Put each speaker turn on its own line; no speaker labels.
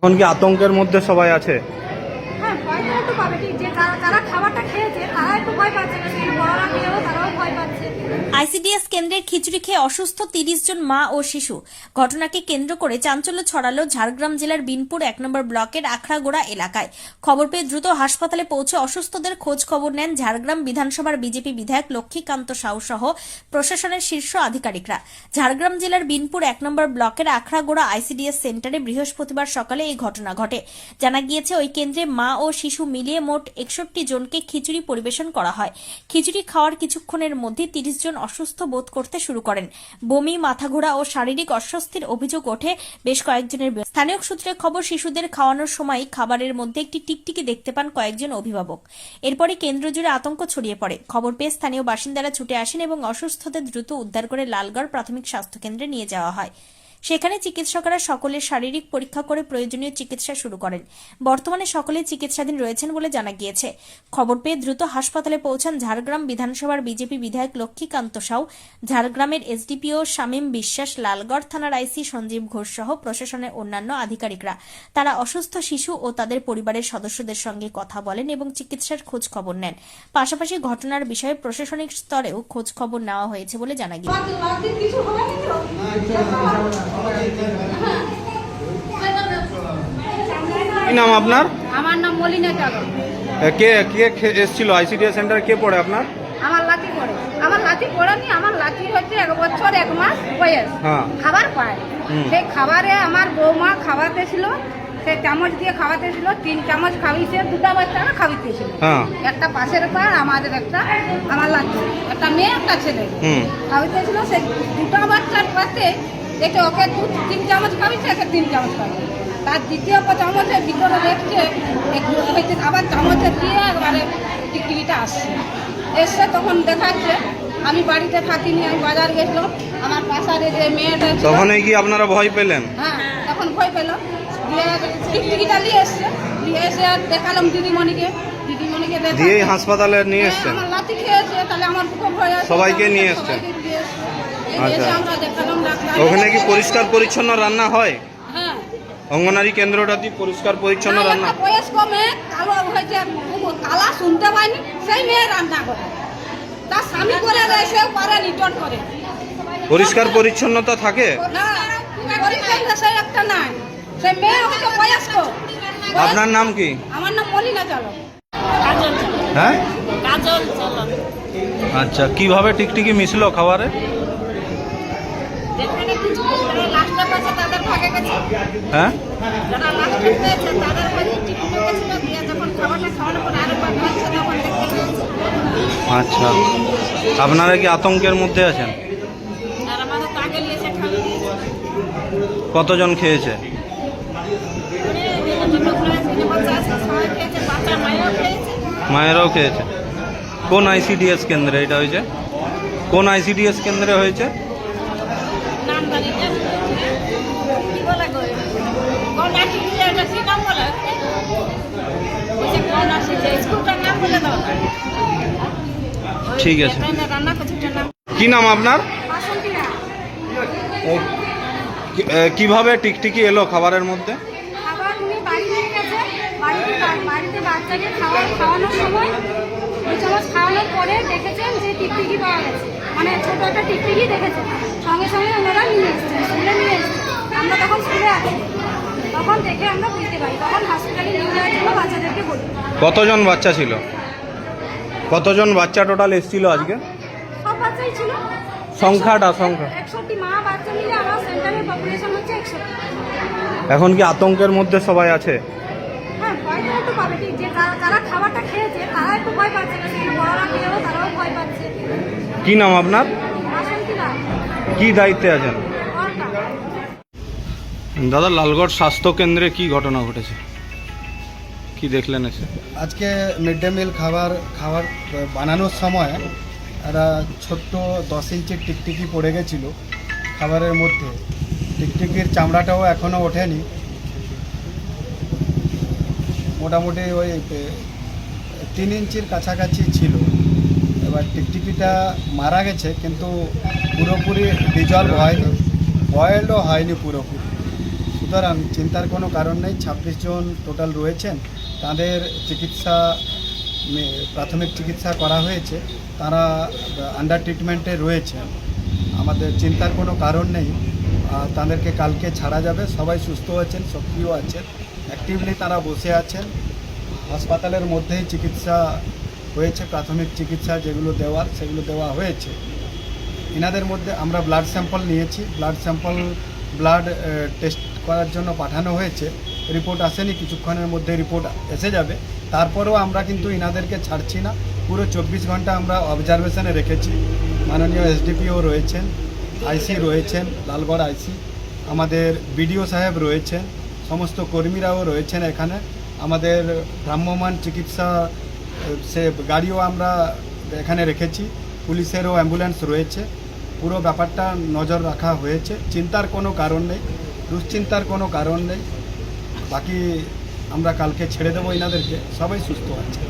এখন কি আতঙ্কের মধ্যে সবাই আছে?
হ্যাঁ, ভয় তো একটু পাবে, ঠিক যে যারা খাবারটা খেয়েছে তারা একটু ভয় পাচ্ছে না, সেই বড়রা খেয়েও তারাও ভয় পাচ্ছে।
আইসিডিএস কেন্দ্রের খিচুড়ি খেয়ে অসুস্থ 30 জন মা ও শিশু। ঘটনাকে কেন্দ্র করে চাঞ্চল্য ছড়ালো ঝাড়গ্রাম জেলার বিনপুর 1 নম্বর ব্লকের আখড়াগোড়া এলাকায়। খবর পেয়ে দ্রুত হাসপাতালে পৌঁছে অসুস্থদের খোঁজ খবর নেন ঝাড়গ্রাম বিধানসভার বিজেপি বিধায়ক লক্ষ্মীকান্ত সাউ সহ প্রশাসনের শীর্ষ আধিকারিকরা। ঝাড়গ্রাম জেলার বিনপুর 1 নম্বর ব্লকের আখড়াগোড়া আইসিডিএস সেন্টারে বৃহস্পতিবার সকালে এই ঘটনা ঘটে। জানা গিয়েছে, ওই কেন্দ্রে মা ও শিশু মিলিয়ে মোট 61 জনকে খিচুড়ি পরিবেশন করা হয়। খিচুড়ি খাওয়ার কিছুক্ষণের মধ্যে 30 জন অসুস্থ বোধ করতে শুরু করেন। বমি, মাথা ঘোরা ও শারীরিক অস্বস্তির অভিযোগ ওঠে বেশ কয়েকজনের। স্থানীয় সূত্রে খবর, শিশুদের খাওয়ানোর সময় খাবারের মধ্যে একটি টিকটিকি দেখতে পান কয়েকজন অভিভাবক। এরপরে কেন্দ্র জুড়ে আতঙ্ক ছড়িয়ে পড়ে। খবর পেয়ে স্থানীয় বাসিন্দারা ছুটে আসেন এবং অসুস্থদের দ্রুত উদ্ধার করে লালগড় প্রাথমিক স্বাস্থ্য কেন্দ্রে নিয়ে যাওয়া হয়। সেখানে চিকিৎসকরা সকলের শারীরিক পরীক্ষা করে প্রয়োজনীয় চিকিৎসা শুরু করেন। বর্তমানে সকলেই চিকিৎসাধীন রয়েছেন বলে জানা গিয়েছে। খবর পেয়ে দ্রুত হাসপাতালে পৌঁছান ঝাড়গ্রাম বিধানসভার বিজেপি বিধায়ক লক্ষ্মীকান্ত সাউ, ঝাড়গ্রামের এসডিপিও শামীম বিশ্বাস, লালগড় থানার আইসি সঞ্জীব ঘোষ সহ প্রশাসনের অন্যান্য আধিকারিকরা। তারা অসুস্থ শিশু ও তাদের পরিবারের সদস্যদের সঙ্গে কথা বলেন এবং চিকিৎসার খোঁজ খবর নেন। পাশাপাশি ঘটনার বিষয়ে প্রশাসনিক স্তরেও খোঁজ খবর নেওয়া হয়েছে বলে জানা গিয়েছে।
কি নাম আপনার?
আমার নাম মলিনা চালক।
কে কে এসেছিল আইসিডিএস সেন্টারে? কে পড়ে আপনার?
আমার লাঠি পড়ে। আমার লাঠি পড়েনি, আমার লাঠি হচ্ছে 1 বছর 1 মাস বয়স।
হ্যাঁ।
খাবার পায়, সেই খাবারে আমার বৌমা খাওয়াতেছিল, সে চামচ দিয়ে খাওয়াতেছিল, 3 চামচ খাওয়িয়েছে, 2টা বাচ্চা খাওয়াতেছিল।
হ্যাঁ।
একটা পাশের পাড় আমাদের একটা, আমার লাঠি একটা মেয়ে একটা ছেলে খাওয়াতেছিল। সেই 2টা বাচ্চার পাশে দেখে ওকে 3 চামচ খাওয়াইছে, একে 3 চামচ খাওয়াইছে। তার দ্বিতীয় চামচের ভিতরে দেখছে আবার চামচে দিয়ে একবারে টিকটিকিটা আসছে। এসে তখন দেখাচ্ছে, আমি বাড়িতে থাকিনি, আমি বাজার গেছিলাম। আমার পাশারে যে মেয়েটা ছিল,
তখনই কি আপনারা ভয় পেলেন?
হ্যাঁ, তখন ভয় পেল। দিয়ে টিকটিকিটা নিয়ে এসছে, নিয়ে এসে আর দেখালাম দিদিমণিকে
দিয়ে হাসপাতালে নিয়ে এসছেন?
আমার লাঠি খেয়েছে, তাহলে আমার খুব ভয় আছে।
সবাইকে নিয়ে এসছেন?
সবাইকে নিয়ে এসছে।
আচ্ছা।
এসে আমরা দেখালাম ডাক্তার।
ওখানে কি পরিষ্কার পরিচ্ছন্ন রান্না হয়?
হ্যাঁ,
অঙ্গনারী কেন্দ্রটাতে পরিষ্কার পরিচ্ছন্ন রান্না?
একটা বয়স্ক মেয়ে কালো হয়েছে, কালা শুনতে পায়নি, সেই মেয়ে রান্না করে। তার স্বামী করে দেয়, সেও পারে রিটার্ন করে।
পরিষ্কার পরিচ্ছন্নতা থাকে?
না, পরিচ্ছন্ন সেই একটা নাই, সেই মেয়ে হয়তো বয়স্ক।
আপনার নাম কি?
আমার নাম মলিনা চালক।
হ্যাঁ,
কাজল চালক।
আচ্ছা, কিভাবে টিকটিকি মিশলো খাবারে?
যেখানে কিছু লাস্টে পাচ্ছে তাদের ভাগে গেছে,
হ্যাঁ,
যারা লাস্টে পেয়েছে তাদের ভাগে টিকটিকি গেছিল। দিয়ে যখন খাবারটা খাওয়ানোর পর আরেকবার খাচ্ছে, তখন দেখতে পেয়েছে।
আচ্ছা, আপনারা কি আতঙ্কের মধ্যে আছেন?
আর আমাদের তো আগে নিয়েছে খাওয়া দিয়েছে।
কতজন খেয়েছে? মায়েরাও খেয়েছে? কোন আইসিডিএস কেন্দ্রে এটা হয়েছে? কোন আইসিডিএস কেন্দ্রে হয়েছে? ঠিক আছে। কি নাম আপনার? কিভাবে টিকটিকি এলো খাবারের মধ্যে?
খাবার উনি বাড়ি নিয়ে গেছে, বাড়িতে বাচ্চাকে খাওয়ানোর সময় 2 চামচ খাওয়ানোর পরে দেখেছেন যে টিকটিকি পাওয়া গেছে, মানে ছোট একটা টিকটিকি দেখেছেন। সঙ্গে সঙ্গে ওনারা নিয়ে এসছেন, স্কুলে নিয়ে এসছেন। আমরা তখন স্কুলে আছি, তখন দেখে আমরা বুঝতে পারি, তখন হসপিটালে নিয়ে যাওয়ার জন্য বাচ্চাদেরকে বলি।
কতজন বাচ্চা ছিল? কতজন বাচ্চা টোটাল এসেছিল আজকে?
সব বাচ্চাই ছিল।
সংখ্যাটা
61 মা বাচ্চা মিলে আমার সেন্টারের পপুলেশন হচ্ছে 61।
এখন কি আতঙ্কের মধ্যে সবাই আছে?
হ্যাঁ, ভয় তো একটু পাবে, ঠিক যে যারা খাবারটা খেয়েছে তারা একটু ভয় পাচ্ছে না, সেই বড়রা খেয়েও তারাও ভয় পাচ্ছে।
কি নাম আপনার?
বাসন্তী রায়।
কি দায়িত্বে আছেন?
ওয়ার্কার।
দাদা, লালগড় স্বাস্থ্য কেন্দ্রে কি ঘটনা ঘটেছে, কি দেখলেন এসে?
আজকে মিড ডে মিল খাবার বানানোর সময় একটা ছোট্ট 10 ইঞ্চির টিকটিকি পড়ে গেছিল খাবারের মধ্যে। টিকটিকির চামড়াটাও এখনও ওঠেনি, মোটামুটি ওই 3 ইঞ্চির কাছাকাছি ছিল। এবার টিকটিকিটা মারা গেছে, কিন্তু পুরোপুরি ডিজলভ হয়নি, বয়েলও হয়নি পুরোপুরি। সুতরাং চিন্তার কোনো কারণ নেই। 26 জন টোটাল রয়েছেন, তাদের চিকিৎসা প্রাথমিক চিকিৎসা করা হয়েছে, তারা আন্ডার ট্রিটমেন্টে রয়েছেন। আমাদের চিন্তার কোনো কারণ নেই, তাদেরকে কালকে ছাড়া যাবে। সবাই সুস্থ আছেন, সক্রিয় আছেন, অ্যাক্টিভলি তারা বসে আছেন। হাসপাতালের মধ্যেই চিকিৎসা হয়েছে, প্রাথমিক চিকিৎসা যেগুলো দেওয়ার সেগুলো দেওয়া হয়েছে। এনাদের মধ্যে আমরা ব্লাড স্যাম্পল নিয়েছি, ব্লাড টেস্ট করার জন্য পাঠানো হয়েছে। রিপোর্ট আসেনি, কিছুক্ষণের মধ্যে রিপোর্ট এসে যাবে। তারপরেও আমরা কিন্তু এনাদেরকে ছাড়ছি না, পুরো 24 ঘন্টা আমরা অবজারভেশনে রেখেছি। মাননীয় এসডিপিও রয়েছেন, আইসি রয়েছেন, লালগড় আইসি, আমাদের বিডিও সাহেব রয়েছেন, সমস্ত কর্মীরাও রয়েছেন এখানে। আমাদের ভ্রাম্যমাণ চিকিৎসা সে গাড়িও আমরা এখানে রেখেছি, পুলিশেরও অ্যাম্বুলেন্স রয়েছে। পুরো ব্যাপারটা নজর রাখা হয়েছে। চিন্তার কোনো কারণ নেই, দুশ্চিন্তার কোনো কারণ নেই। বাকি আমরা কালকে ছেড়ে দেবো এনাদেরকে, সবাই সুস্থ আছে।